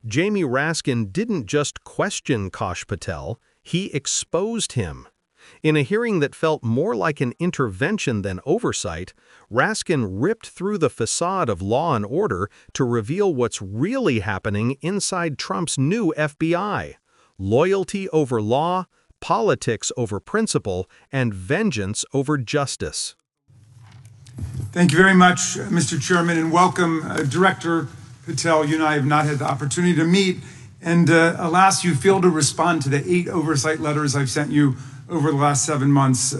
Jamie Raskin didn't just question Kash Patel, he exposed him. In a hearing that felt more like an intervention than oversight, Raskin ripped through the facade of law and order to reveal what's really happening inside Trump's new FBI: loyalty over law, politics over principle, and vengeance over justice. Thank you very much, Mr. Chairman, and welcome, Director Patel. You and I have not had the opportunity to meet, and alas, you failed to respond to the 8 oversight letters I've sent you over the last 7 months.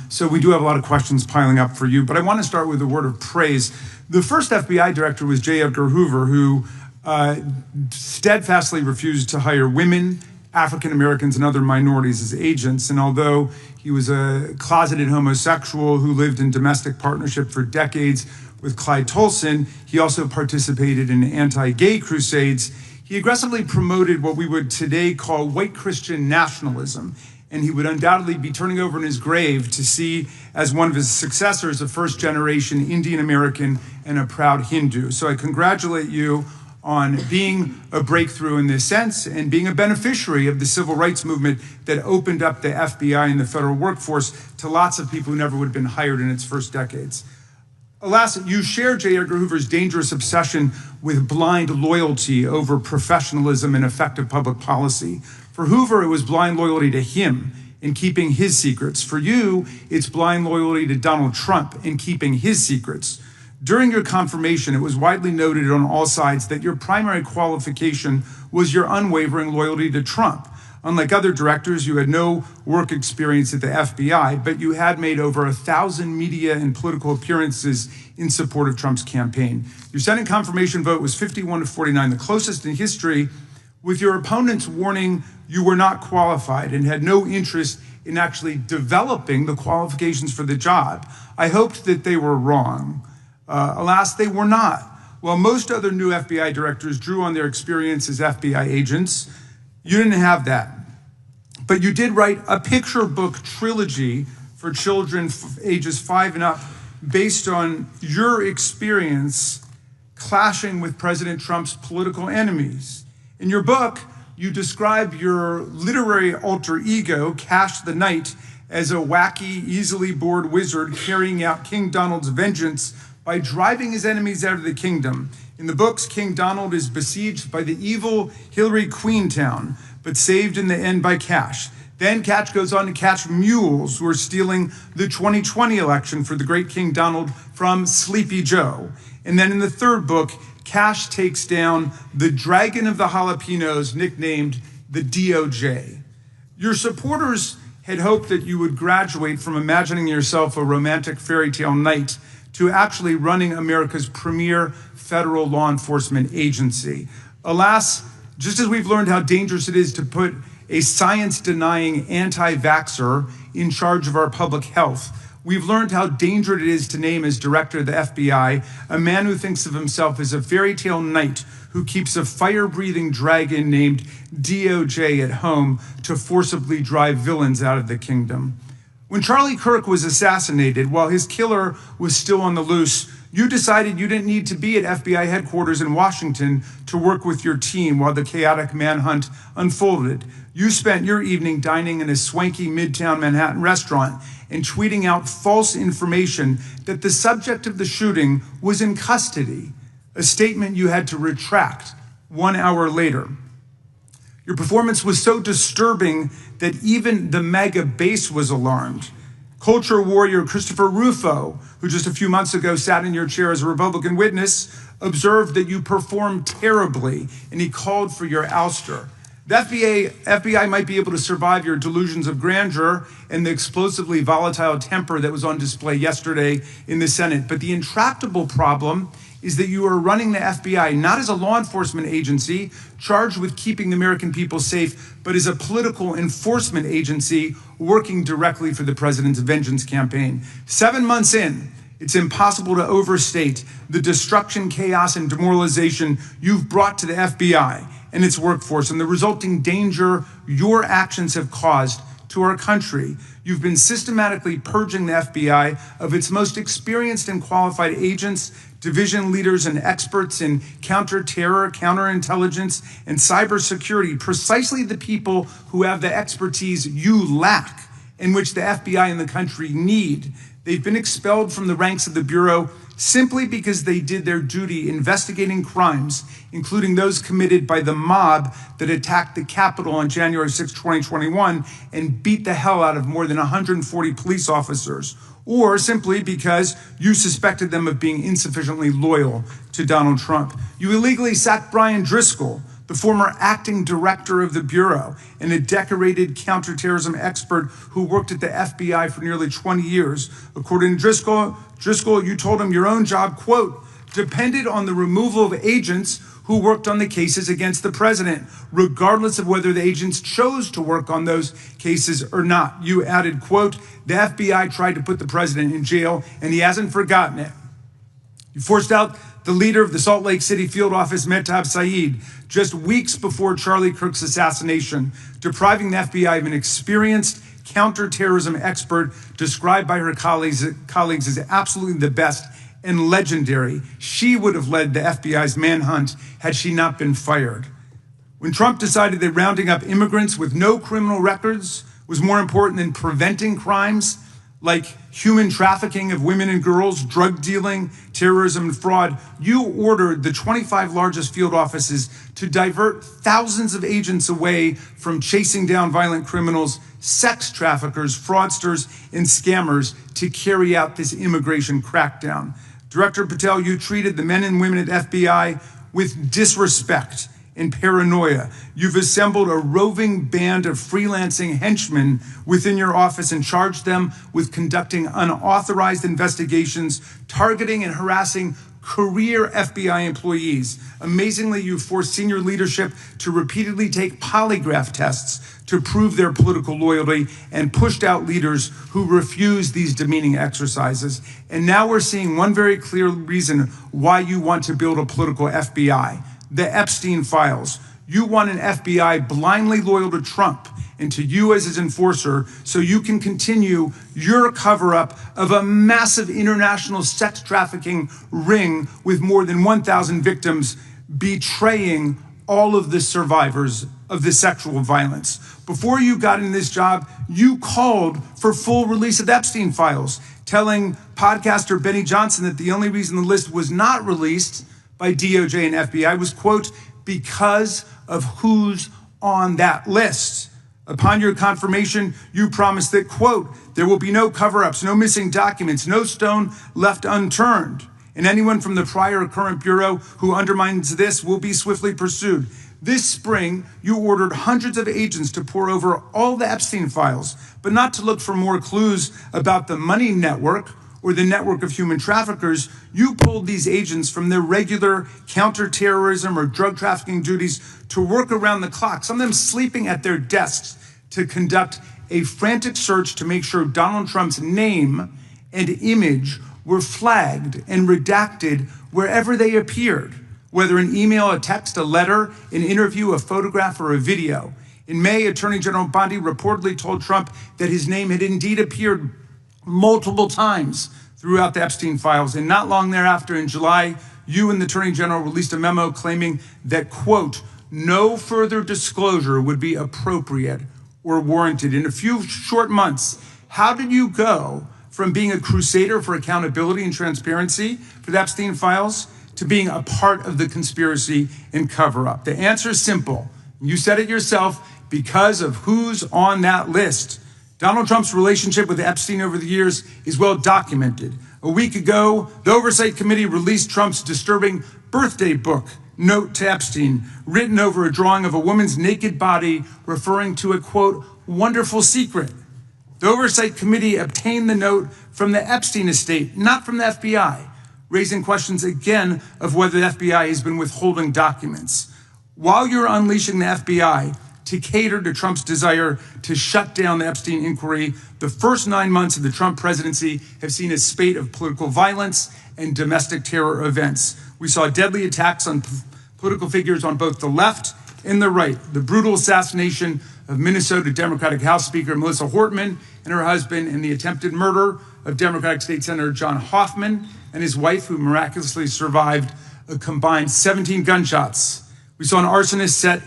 So we do have a lot of questions piling up for you, but I want to start with a word of praise. The first FBI director was J. Edgar Hoover, who steadfastly refused to hire women, African Americans, and other minorities as agents. And although he was a closeted homosexual who lived in domestic partnership for decades with Clyde Tolson, he also participated in anti-gay crusades. He aggressively promoted what we would today call white Christian nationalism, and he would undoubtedly be turning over in his grave to see as one of his successors a first-generation Indian American and a proud Hindu. So I congratulate you on being a breakthrough in this sense and being a beneficiary of the civil rights movement that opened up the FBI and the federal workforce to lots of people who never would have been hired in its first decades. Alas, you share J. Edgar Hoover's dangerous obsession with blind loyalty over professionalism and effective public policy. For Hoover, it was blind loyalty to him in keeping his secrets. For you, it's blind loyalty to Donald Trump in keeping his secrets. During your confirmation, it was widely noted on all sides that your primary qualification was your unwavering loyalty to Trump. Unlike other directors, you had no work experience at the FBI, but you had made over 1,000 media and political appearances in support of Trump's campaign. Your Senate confirmation vote was 51-49, the closest in history, with your opponents warning you were not qualified and had no interest in actually developing the qualifications for the job. I hoped that they were wrong. Alas, they were not. While most other new FBI directors drew on their experience as FBI agents, you didn't have that. But you did write a picture book trilogy for children ages 5 and up based on your experience clashing with President Trump's political enemies. In your book, you describe your literary alter ego, Kash the Knight, as a wacky, easily bored wizard carrying out King Donald's vengeance by driving his enemies out of the kingdom. In the books, King Donald is besieged by the evil Hillary Queentown, but saved in the end by Kash. Then Kash goes on to catch mules who are stealing the 2020 election for the great King Donald from Sleepy Joe. And then in the third book, Kash takes down the Dragon of the Jalapenos, nicknamed the DOJ. Your supporters had hoped that you would graduate from imagining yourself a romantic fairy tale knight to actually running America's premier federal law enforcement agency. Alas, just as we've learned how dangerous it is to put a science-denying anti-vaxxer in charge of our public health, we've learned how dangerous it is to name as director of the FBI a man who thinks of himself as a fairy tale knight who keeps a fire-breathing dragon named DOJ at home to forcibly drive villains out of the kingdom. When Charlie Kirk was assassinated, while his killer was still on the loose, you decided you didn't need to be at FBI headquarters in Washington to work with your team while the chaotic manhunt unfolded. You spent your evening dining in a swanky Midtown Manhattan restaurant and tweeting out false information that the subject of the shooting was in custody, a statement you had to retract 1 hour later. Your performance was so disturbing that even the mega base was alarmed. Culture warrior Christopher Rufo, who just a few months ago sat in your chair as a Republican witness, observed that you performed terribly, and he called for your ouster. The FBI might be able to survive your delusions of grandeur and the explosively volatile temper that was on display yesterday in the Senate, but the intractable problem is that you are running the FBI not as a law enforcement agency charged with keeping the American people safe, but as a political enforcement agency working directly for the president's vengeance campaign. 7 months in, it's impossible to overstate the destruction, chaos, and demoralization you've brought to the FBI and its workforce and the resulting danger your actions have caused to our country. You've been systematically purging the FBI of its most experienced and qualified agents, division leaders and experts in counterterror, counterintelligence, and cybersecurity, precisely the people who have the expertise you lack and which the FBI and the country need. They've been expelled from the ranks of the Bureau simply because they did their duty investigating crimes, including those committed by the mob that attacked the Capitol on January 6, 2021, and beat the hell out of more than 140 police officers, or simply because you suspected them of being insufficiently loyal to Donald Trump. You illegally sacked Brian Driscoll, the former acting director of the Bureau and a decorated counterterrorism expert who worked at the FBI for nearly 20 years. According to Driscoll, you told him your own job, quote, depended on the removal of agents who worked on the cases against the president, regardless of whether the agents chose to work on those cases or not. You added, quote, the FBI tried to put the president in jail and he hasn't forgotten it. You forced out the leader of the Salt Lake City field office, Mehtab Saeed, just weeks before Charlie Kirk's assassination, depriving the FBI of an experienced counterterrorism expert described by her colleagues as absolutely the best and legendary. She would have led the FBI's manhunt had she not been fired. When Trump decided that rounding up immigrants with no criminal records was more important than preventing crimes like human trafficking of women and girls, drug dealing, terrorism, and fraud, you ordered the 25 largest field offices to divert thousands of agents away from chasing down violent criminals, sex traffickers, fraudsters, and scammers to carry out this immigration crackdown. Director Patel, you treated the men and women at FBI with disrespect and paranoia. You've assembled a roving band of freelancing henchmen within your office and charged them with conducting unauthorized investigations, targeting and harassing career FBI employees. Amazingly, you forced senior leadership to repeatedly take polygraph tests to prove their political loyalty and pushed out leaders who refused these demeaning exercises. And now we're seeing one very clear reason why you want to build a political FBI. The Epstein files. You want an FBI blindly loyal to Trump and to you as his enforcer so you can continue your cover-up of a massive international sex trafficking ring with more than 1,000 victims, betraying all of the survivors of the sexual violence. Before you got in this job, you called for full release of the Epstein files, telling podcaster Benny Johnson that the only reason the list was not released by DOJ and FBI was, quote, because of who's on that list. Upon your confirmation, you promised that, quote, there will be no cover-ups, no missing documents, no stone left unturned. And anyone from the prior or current Bureau who undermines this will be swiftly pursued. This spring, you ordered hundreds of agents to pore over all the Epstein files, but not to look for more clues about the money network or the network of human traffickers. You pulled these agents from their regular counterterrorism or drug trafficking duties to work around the clock, some of them sleeping at their desks, to conduct a frantic search to make sure Donald Trump's name and image were flagged and redacted wherever they appeared, whether an email, a text, a letter, an interview, a photograph, or a video. In May, Attorney General Bondi reportedly told Trump that his name had indeed appeared multiple times throughout the Epstein files. And not long thereafter, in July, you and the Attorney General released a memo claiming that, quote, no further disclosure would be appropriate or warranted. In a few short months, how did you go from being a crusader for accountability and transparency for the Epstein files to being a part of the conspiracy and cover-up? The answer is simple. You said it yourself, because of who's on that list. Donald Trump's relationship with Epstein over the years is well documented. A week ago, the Oversight Committee released Trump's disturbing birthday book, Note to Epstein, written over a drawing of a woman's naked body, referring to a, quote, wonderful secret. The Oversight Committee obtained the note from the Epstein estate, not from the FBI, raising questions again of whether the FBI has been withholding documents. While you're unleashing the FBI to cater to Trump's desire to shut down the Epstein inquiry, the first 9 months of the Trump presidency have seen a spate of political violence and domestic terror events. We saw deadly attacks on political figures on both the left and the right. The brutal assassination of Minnesota Democratic House Speaker Melissa Hortman and her husband, and the attempted murder of Democratic State Senator John Hoffman and his wife, who miraculously survived a combined 17 gunshots. We saw an arsonist set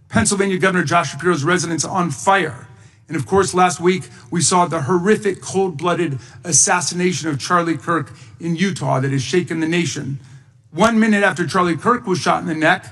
Pennsylvania Governor Josh Shapiro's residence on fire. And of course, last week, we saw the horrific, cold-blooded assassination of Charlie Kirk in Utah that has shaken the nation. 1 minute after Charlie Kirk was shot in the neck,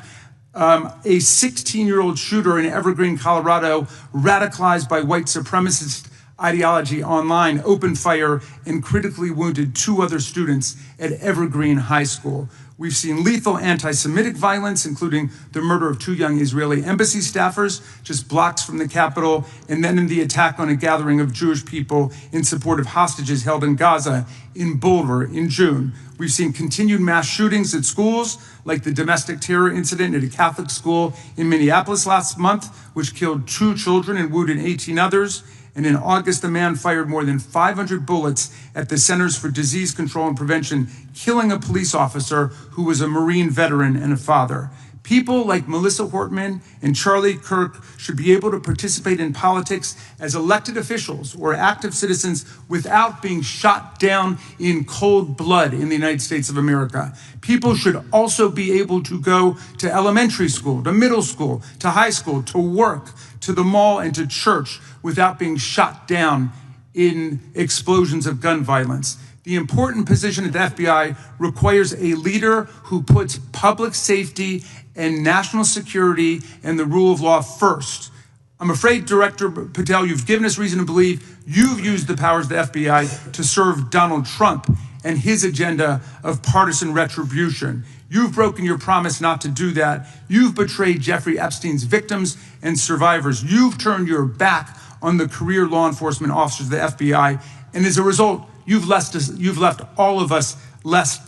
a 16-year-old shooter in Evergreen, Colorado, radicalized by white supremacist ideology online, opened fire and critically wounded 2 other students at Evergreen High School. We've seen lethal anti-Semitic violence, including the murder of 2 young Israeli embassy staffers just blocks from the Capitol, and then in the attack on a gathering of Jewish people in support of hostages held in Gaza in Boulder in June. We've seen continued mass shootings at schools, like the domestic terror incident at a Catholic school in Minneapolis last month, which killed 2 children and wounded 18 others. And in August, a man fired more than 500 bullets at the Centers for Disease Control and Prevention, killing a police officer who was a Marine veteran and a father. People like Melissa Hortman and Charlie Kirk should be able to participate in politics as elected officials or active citizens without being shot down in cold blood in the United States of America. People should also be able to go to elementary school, to middle school, to high school, to work, to the mall, and to church without being shot down in explosions of gun violence. The important position at the FBI requires a leader who puts public safety and national security and the rule of law first. I'm afraid, Director Patel, you've given us reason to believe you've used the powers of the FBI to serve Donald Trump and his agenda of partisan retribution. You've broken your promise not to do that. You've betrayed Jeffrey Epstein's victims and survivors. You've turned your back on the career law enforcement officers of the FBI. And as a result, you've left all of us less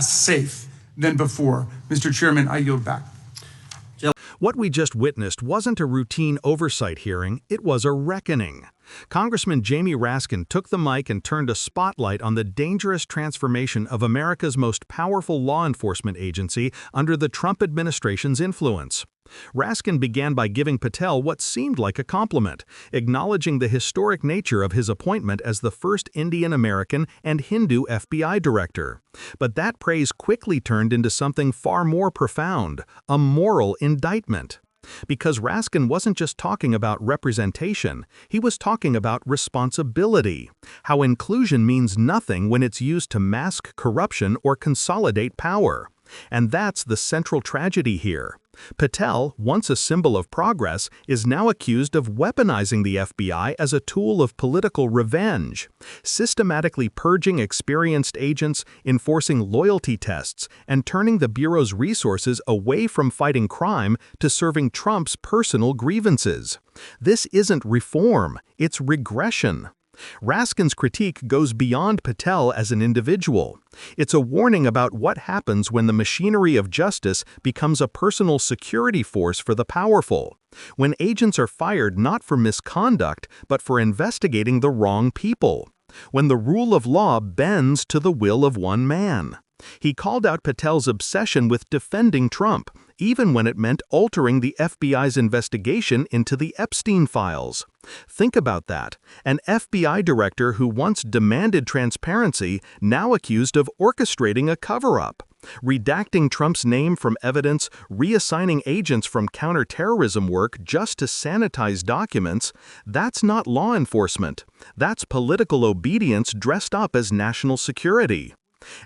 safe than before. Mr. Chairman, I yield back. What we just witnessed wasn't a routine oversight hearing, it was a reckoning. Congressman Jamie Raskin took the mic and turned a spotlight on the dangerous transformation of America's most powerful law enforcement agency under the Trump administration's influence. Raskin began by giving Patel what seemed like a compliment, acknowledging the historic nature of his appointment as the first Indian American and Hindu FBI director. But that praise quickly turned into something far more profound, a moral indictment. Because Raskin wasn't just talking about representation, he was talking about responsibility, how inclusion means nothing when it's used to mask corruption or consolidate power. And that's the central tragedy here. Patel, once a symbol of progress, is now accused of weaponizing the FBI as a tool of political revenge, systematically purging experienced agents, enforcing loyalty tests, and turning the Bureau's resources away from fighting crime to serving Trump's personal grievances. This isn't reform, it's regression. Raskin's critique goes beyond Patel as an individual. It's a warning about what happens when the machinery of justice becomes a personal security force for the powerful, when agents are fired not for misconduct but for investigating the wrong people, when the rule of law bends to the will of one man. He called out Patel's obsession with defending Trump, even when it meant altering the FBI's investigation into the Epstein files. Think about that. An FBI director who once demanded transparency, now accused of orchestrating a cover-up. Redacting Trump's name from evidence, reassigning agents from counterterrorism work just to sanitize documents, that's not law enforcement. That's political obedience dressed up as national security.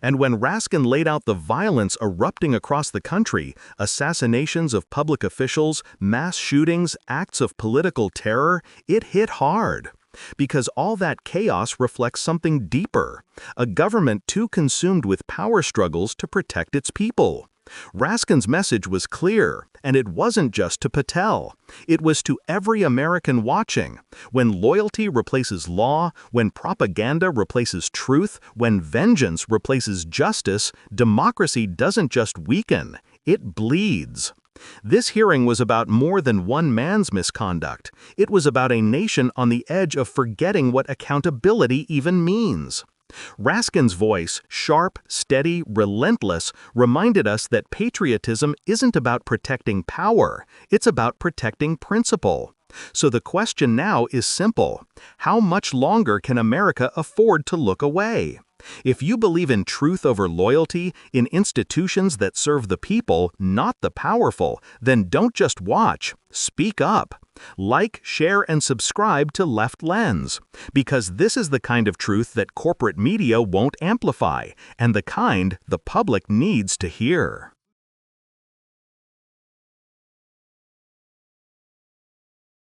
And when Raskin laid out the violence erupting across the country, assassinations of public officials, mass shootings, acts of political terror, it hit hard. Because all that chaos reflects something deeper, a government too consumed with power struggles to protect its people. Raskin's message was clear, and it wasn't just to Patel. It was to every American watching. When loyalty replaces law, when propaganda replaces truth, when vengeance replaces justice, democracy doesn't just weaken, it bleeds. This hearing was about more than one man's misconduct. It was about a nation on the edge of forgetting what accountability even means. Raskin's voice, sharp, steady, relentless, reminded us that patriotism isn't about protecting power, it's about protecting principle. So the question now is simple. How much longer can America afford to look away? If you believe in truth over loyalty, in institutions that serve the people, not the powerful, then don't just watch. Speak up. Like, share, and subscribe to Left Lens. Because this is the kind of truth that corporate media won't amplify, and the kind the public needs to hear.